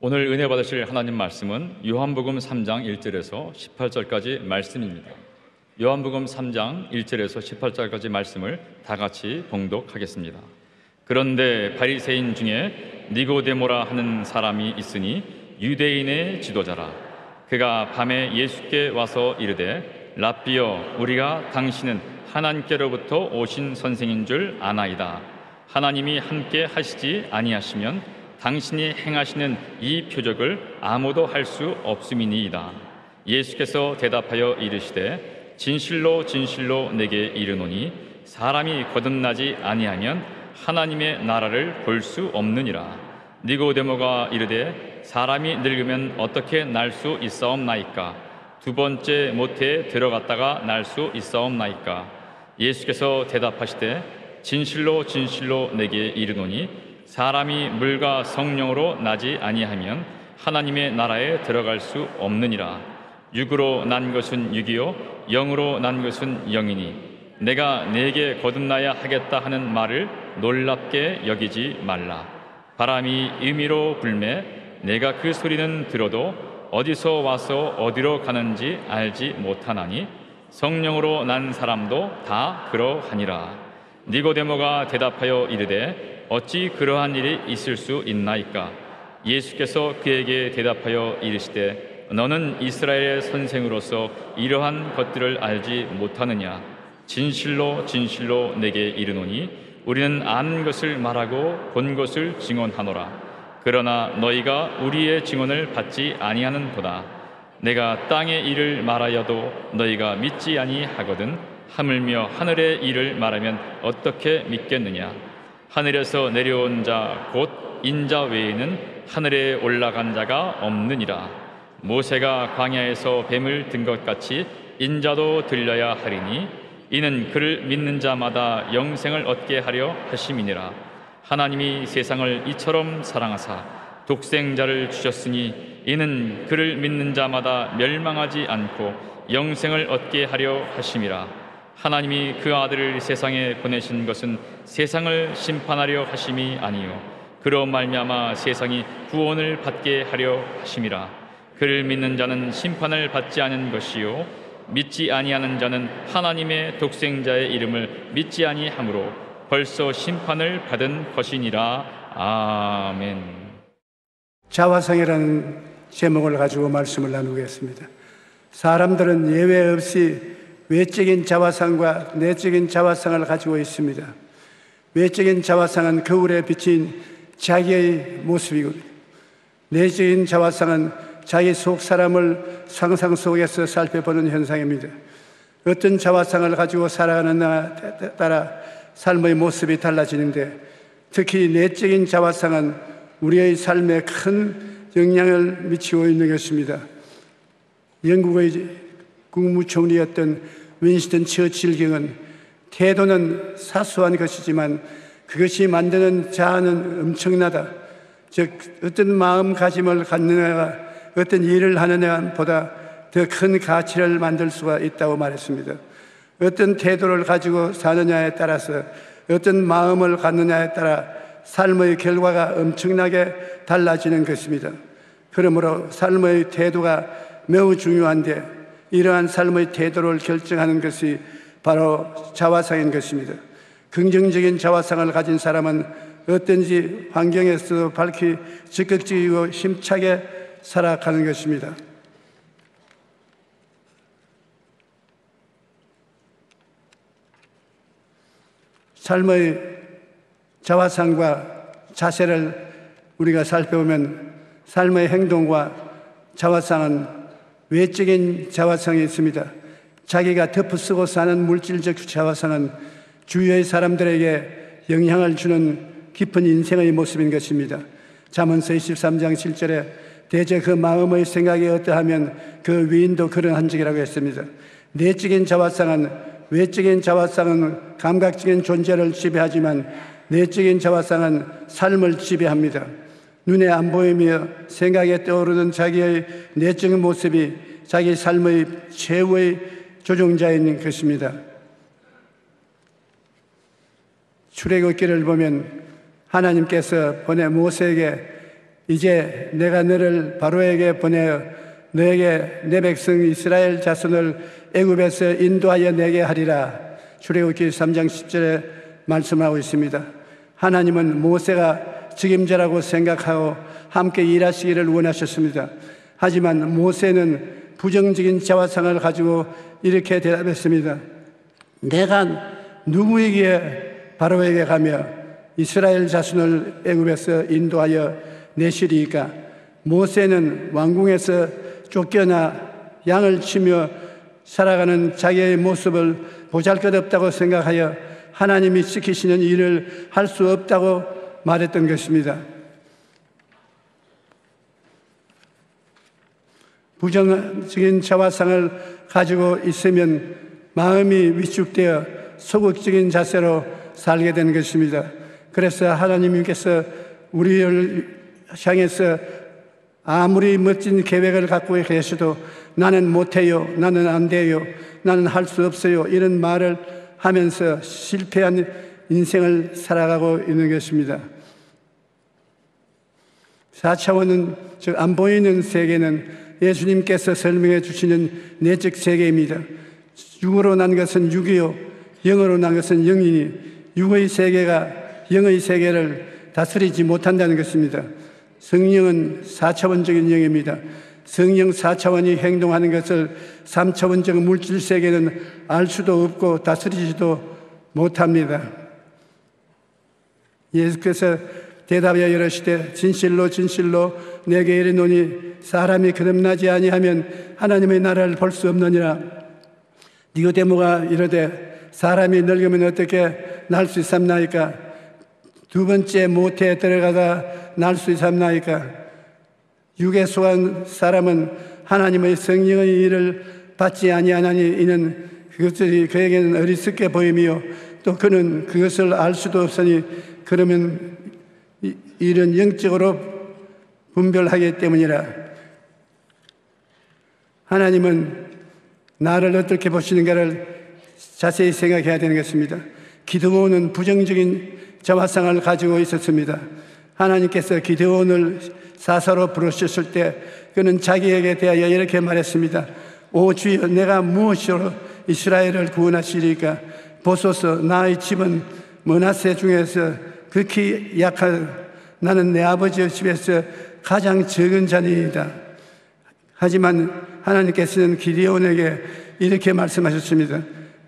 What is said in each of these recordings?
오늘 은혜 받으실 하나님 말씀은 요한복음 3장 1절에서 18절까지 말씀입니다. 요한복음 3장 1절에서 18절까지 말씀을 다 같이 봉독하겠습니다. 그런데 바리새인 중에 니고데모라 하는 사람이 있으니 유대인의 지도자라. 그가 밤에 예수께 와서 이르되 랍비여, 우리가 당신은 하나님께로부터 오신 선생인 줄 아나이다. 하나님이 함께 하시지 아니하시면 당신이 행하시는 이 표적을 아무도 할 수 없음이니이다. 예수께서 대답하여 이르시되 진실로 진실로 내게 이르노니 사람이 거듭나지 아니하면 하나님의 나라를 볼 수 없느니라. 니고데모가 이르되 사람이 늙으면 어떻게 날 수 있사옵나이까? 두 번째 모태에 들어갔다가 날 수 있사옵나이까? 예수께서 대답하시되 진실로 진실로 내게 이르노니 사람이 물과 성령으로 나지 아니하면 하나님의 나라에 들어갈 수 없느니라. 육으로 난 것은 육이요 영으로 난 것은 영이니 내가 네게 거듭나야 하겠다 하는 말을 놀랍게 여기지 말라. 바람이 임의로 불매 내가 그 소리는 들어도 어디서 와서 어디로 가는지 알지 못하나니 성령으로 난 사람도 다 그러하니라. 니고데모가 대답하여 이르되 어찌 그러한 일이 있을 수 있나이까? 예수께서 그에게 대답하여 이르시되 너는 이스라엘의 선생으로서 이러한 것들을 알지 못하느냐? 진실로 진실로 내게 이르노니 우리는 아는 것을 말하고 본 것을 증언하노라. 그러나 너희가 우리의 증언을 받지 아니하는도다. 내가 땅의 일을 말하여도 너희가 믿지 아니하거든 하물며 하늘의 일을 말하면 어떻게 믿겠느냐? 하늘에서 내려온 자 곧 인자 외에는 하늘에 올라간 자가 없느니라. 모세가 광야에서 뱀을 든 것 같이 인자도 들려야 하리니 이는 그를 믿는 자마다 영생을 얻게 하려 하심이니라. 하나님이 세상을 이처럼 사랑하사 독생자를 주셨으니 이는 그를 믿는 자마다 멸망하지 않고 영생을 얻게 하려 하심이라. 하나님이 그 아들을 세상에 보내신 것은 세상을 심판하려 하심이 아니요 그로 말미암아 세상이 구원을 받게 하려 하심이라. 그를 믿는 자는 심판을 받지 않은 것이요 믿지 아니하는 자는 하나님의 독생자의 이름을 믿지 아니하므로 벌써 심판을 받은 것이니라. 아멘. 자화상이라는 제목을 가지고 말씀을 나누겠습니다. 사람들은 예외 없이 외적인 자화상과 내적인 자화상을 가지고 있습니다. 외적인 자화상은 거울에 비친 자기의 모습이고 내적인 자화상은 자기 속 사람을 상상 속에서 살펴보는 현상입니다. 어떤 자화상을 가지고 살아가느냐에 따라 삶의 모습이 달라지는데 특히 내적인 자화상은 우리의 삶에 큰 영향을 미치고 있는 것입니다. 영국의 국무총리였던 윈스턴 처칠 경은 태도는 사소한 것이지만 그것이 만드는 자아는 엄청나다. 즉 어떤 마음가짐을 갖느냐가 어떤 일을 하느냐보다 더 큰 가치를 만들 수가 있다고 말했습니다. 어떤 태도를 가지고 사느냐에 따라서 어떤 마음을 갖느냐에 따라 삶의 결과가 엄청나게 달라지는 것입니다. 그러므로 삶의 태도가 매우 중요한데 이러한 삶의 태도를 결정하는 것이 바로 자화상인 것입니다. 긍정적인 자화상을 가진 사람은 어떤지 환경에서 밝히 적극적이고 힘차게 살아가는 것입니다. 삶의 자화상과 자세를 우리가 살펴보면 삶의 행동과 자화상은 외적인 자화상이 있습니다. 자기가 덮어쓰고 사는 물질적 자화상은 주위의 사람들에게 영향을 주는 깊은 인생의 모습인 것입니다. 잠언서 23장 7절에 대저 그 마음의 생각이 어떠하면 그 위인도 그러한적이라고 했습니다. 내적인 자화상은 외적인 자화상은 감각적인 존재를 지배하지만 내적인 자화상은 삶을 지배합니다. 눈에 안 보이며 생각에 떠오르는 자기의 내적인 모습이 자기 삶의 최후의 조종자인 것입니다. 출애굽기를 보면 하나님께서 보내 모세에게 이제 내가 너를 바로에게 보내어 너에게 내 백성 이스라엘 자손을 애굽에서 인도하여 내게 하리라. 출애굽기 3장 10절에 말씀하고 있습니다. 하나님은 모세가 책임자라고 생각하고 함께 일하시기를 원하셨습니다. 하지만 모세는 부정적인 자화상을 가지고 이렇게 대답했습니다. 내가 누구에게 바로에게 가며 이스라엘 자손을 애굽에서 인도하여 내시리이까? 모세는 왕궁에서 쫓겨나 양을 치며 살아가는 자기의 모습을 보잘것없다고 생각하여 하나님이 시키시는 일을 할 수 없다고 말했던 것입니다. 부정적인 자화상을 가지고 있으면 마음이 위축되어 소극적인 자세로 살게 되는 것입니다. 그래서 하나님께서 우리를 향해서 아무리 멋진 계획을 갖고 계셔도 나는 못해요, 나는 안 돼요, 나는 할 수 없어요, 이런 말을 하면서 실패한 인생을 살아가고 있는 것입니다. 4차원은, 즉 안 보이는 세계는 예수님께서 설명해 주시는 내적 세계입니다. 육으로 난 것은 육이요, 영으로 난 것은 영이니 육의 세계가 영의 세계를 다스리지 못한다는 것입니다. 성령은 4차원적인 영입니다. 성령 4차원이 행동하는 것을 3차원적 물질 세계는 알 수도 없고 다스리지도 못합니다. 예수께서 대답하여 이르시되 진실로 진실로 내게 이르노니 사람이 거듭나지 아니하면 하나님의 나라를 볼 수 없느니라. 니고데모가 이르되 사람이 늙으면 어떻게 날 수 있삼나이까? 두 번째 모태에 들어가다 날 수 있삼나이까? 육에 속한 사람은 하나님의 성령의 일을 받지 아니하나니 이는 그것들이 그에게는 어리석게 보이며 또 그는 그것을 알 수도 없으니 그러면 일은 영적으로 분별하기 때문이라. 하나님은 나를 어떻게 보시는가를 자세히 생각해야 되는 것입니다. 기드온은 부정적인 자화상을 가지고 있었습니다. 하나님께서 기드온을 사사로 부르셨을 때 그는 자기에게 대하여 이렇게 말했습니다. 오 주여, 내가 무엇으로 이스라엘을 구원하시리까? 보소서, 나의 집은 므낫세 중에서 극히 약한 나는 내 아버지의 집에서 가장 적은 자니이다. 하지만 하나님께서는 기드온에게 이렇게 말씀하셨습니다.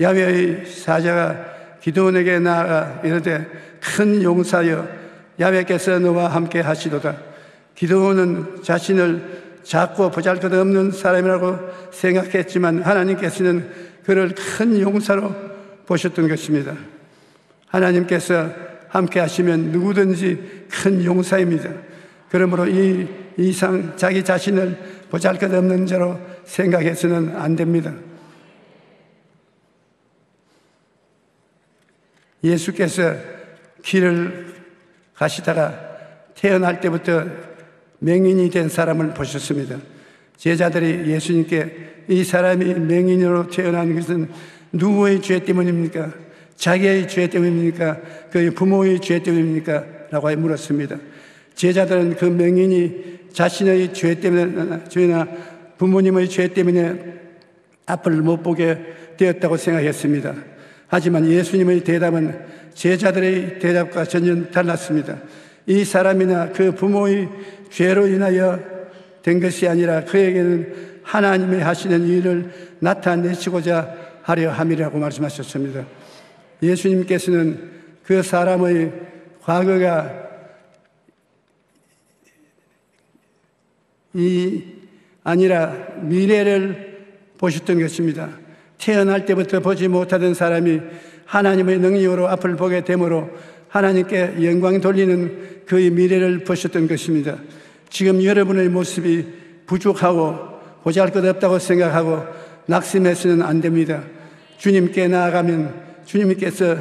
야훼의 사자가 기드온에게 나아가 이르되 큰 용사여, 야훼께서 너와 함께 하시도다. 기드온은 자신을 작고 보잘것없는 사람이라고 생각했지만 하나님께서는 그를 큰 용사로 보셨던 것입니다. 하나님께서 함께 하시면 누구든지 큰 용사입니다. 그러므로 이 이상 자기 자신을 보잘것없는 자로 생각해서는 안 됩니다. 예수께서 길을 가시다가 태어날 때부터 맹인이 된 사람을 보셨습니다. 제자들이 예수님께 이 사람이 맹인으로 태어난 것은 누구의 죄 때문입니까? 자기의 죄 때문입니까? 그의 부모의 죄 때문입니까? 라고 물었습니다. 제자들은 그 맹인이 자신의 죄 때문에, 죄나 부모님의 죄 때문에 앞을 못 보게 되었다고 생각했습니다. 하지만 예수님의 대답은 제자들의 대답과 전혀 달랐습니다. 이 사람이나 그 부모의 죄로 인하여 된 것이 아니라 그에게는 하나님이 하시는 일을 나타내시고자 하려 함이라고 말씀하셨습니다. 예수님께서는 그 사람의 과거가 아니라 미래를 보셨던 것입니다. 태어날 때부터 보지 못하던 사람이 하나님의 능력으로 앞을 보게 되므로 하나님께 영광 돌리는 그의 미래를 보셨던 것입니다. 지금 여러분의 모습이 부족하고 보잘것없다고 생각하고 낙심해서는 안 됩니다. 주님께 나아가면 주님께서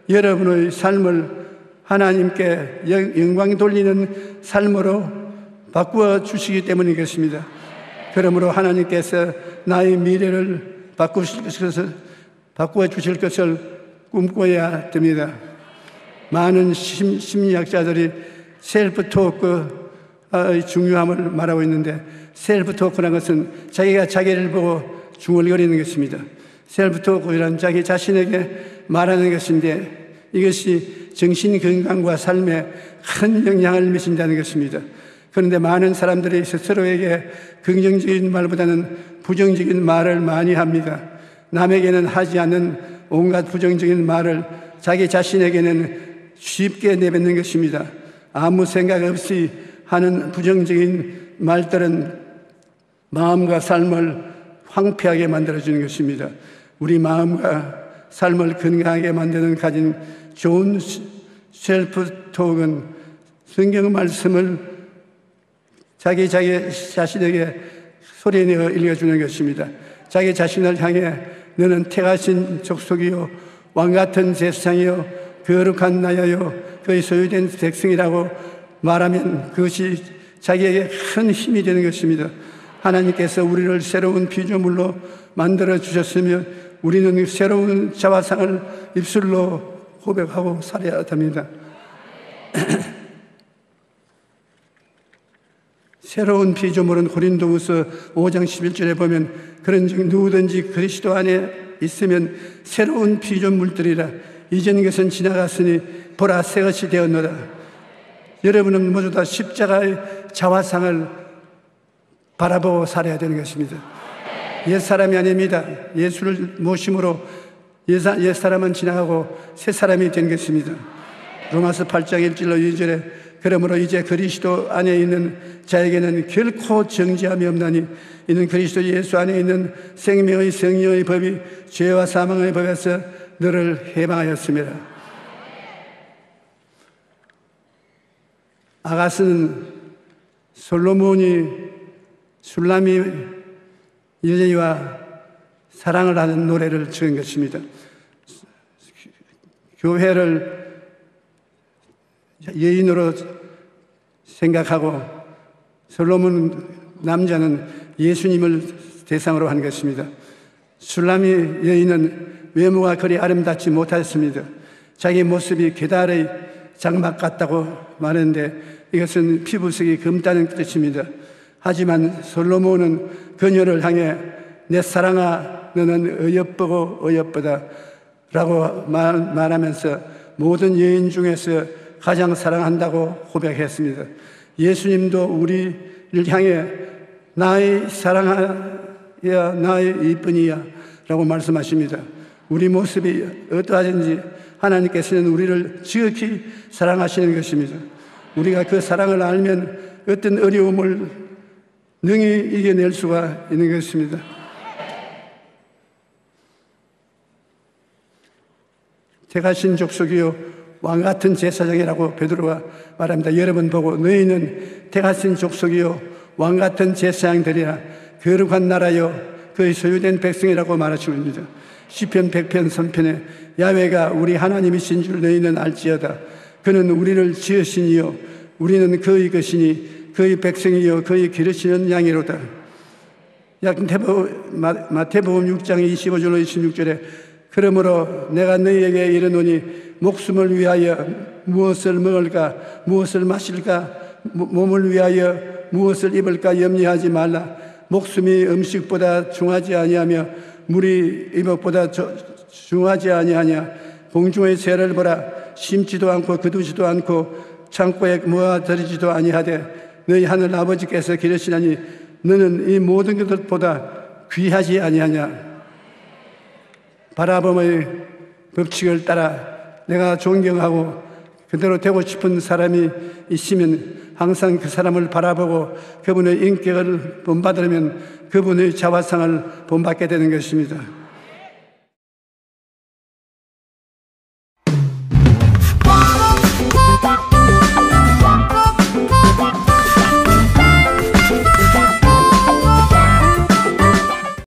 여러분의 삶을 하나님께 영광 돌리는 삶으로 바꾸어 주시기 때문인 것입니다. 그러므로 하나님께서 나의 미래를 바꾸어 주실 것을 꿈꿔야 됩니다. 많은 심리학자들이 셀프 토크, 중요함을 말하고 있는데, 셀프 토크라는 것은 자기가 자기를 보고 중얼거리는 것입니다. 셀프 토크란 자기 자신에게 말하는 것인데, 이것이 정신 건강과 삶에 큰 영향을 미친다는 것입니다. 그런데 많은 사람들이 스스로에게 긍정적인 말보다는 부정적인 말을 많이 합니다. 남에게는 하지 않는 온갖 부정적인 말을 자기 자신에게는 쉽게 내뱉는 것입니다. 아무 생각 없이 하는 부정적인 말들은 마음과 삶을 황폐하게 만들어주는 것입니다. 우리 마음과 삶을 건강하게 만드는 가진 좋은 셀프 톡은 성경 말씀을 자기 자신에게 소리내어 읽어주는 것입니다. 자기 자신을 향해 너는 택하신 족속이요 왕같은 제사장이요 거룩한 나라요 그의 소유된 백성이라고 말하면 그것이 자기에게 큰 힘이 되는 것입니다. 하나님께서 우리를 새로운 피조물로 만들어 주셨으며 우리는 새로운 자화상을 입술로 고백하고 살아야 합니다. 새로운 피조물은 고린도후서 5장 11절에 보면 그런즉 누구든지 그리스도 안에 있으면 새로운 피조물들이라 이전 것은 지나갔으니 보라 새 것이 되었노라. 여러분은 모두 다 십자가의 자화상을 바라보고 살아야 되는 것입니다. 옛사람이 아닙니다. 예수를 모심으로 옛사람은 지나가고 새사람이 된 것입니다. 로마서 8장 1절로 2절에 그러므로 이제 그리스도 안에 있는 자에게는 결코 정죄함이 없나니 이는 그리스도 예수 안에 있는 생명의 성령의 법이 죄와 사망의 법에서 너를 해방하였습니다. 아가스는 솔로몬이 술람이 여자와 사랑을 하는 노래를 지은 것입니다. 교회를 여인으로 생각하고 솔로몬 남자는 예수님을 대상으로 한 것입니다. 술람이 여인은 외모가 그리 아름답지 못했습니다. 자기 모습이 계달의 장막 같다고 말하는데 이것은 피부색이 검다는 뜻입니다. 하지만 솔로몬은 그녀를 향해 내 사랑아 너는 어여쁘고 어여쁘다 라고 말하면서 모든 여인 중에서 가장 사랑한다고 고백했습니다. 예수님도 우리를 향해 나의 사랑이야 나의 이쁜이야 라고 말씀하십니다. 우리 모습이 어떠하든지 하나님께서는 우리를 지극히 사랑하시는 것입니다. 우리가 그 사랑을 알면 어떤 어려움을 능히 이겨낼 수가 있는 것입니다. 택하신 족속이요 왕같은 제사장이라고 베드로가 말합니다. 여러분 보고 너희는 택하신 족속이요 왕같은 제사장들이라 거룩한 나라요 그의 소유된 백성이라고 말하십니다. 시편 100편 3편에 야훼가 우리 하나님이신 줄 너희는 알지어다. 그는 우리를 지으시니요 우리는 그의 것이니 그의 백성이요 그의 기르시는 양이로다. 마태복음 6장 25절로 26절에 그러므로 내가 너희에게 이르노니 목숨을 위하여 무엇을 먹을까 무엇을 마실까 몸을 위하여 무엇을 입을까 염려하지 말라. 목숨이 음식보다 중하지 아니하며 물이 이목보다 중하지 아니하냐. 공중의 새를 보라. 심지도 않고 거두지도 않고 창고에 모아들이지도 아니하되 너희 하늘 아버지께서 기르시나니 너는 이 모든 것들보다 귀하지 아니하냐. 바라봄의 법칙을 따라 내가 존경하고 그대로 되고 싶은 사람이 있으면 항상 그 사람을 바라보고 그분의 인격을 본받으면 그분의 자화상을 본받게 되는 것입니다.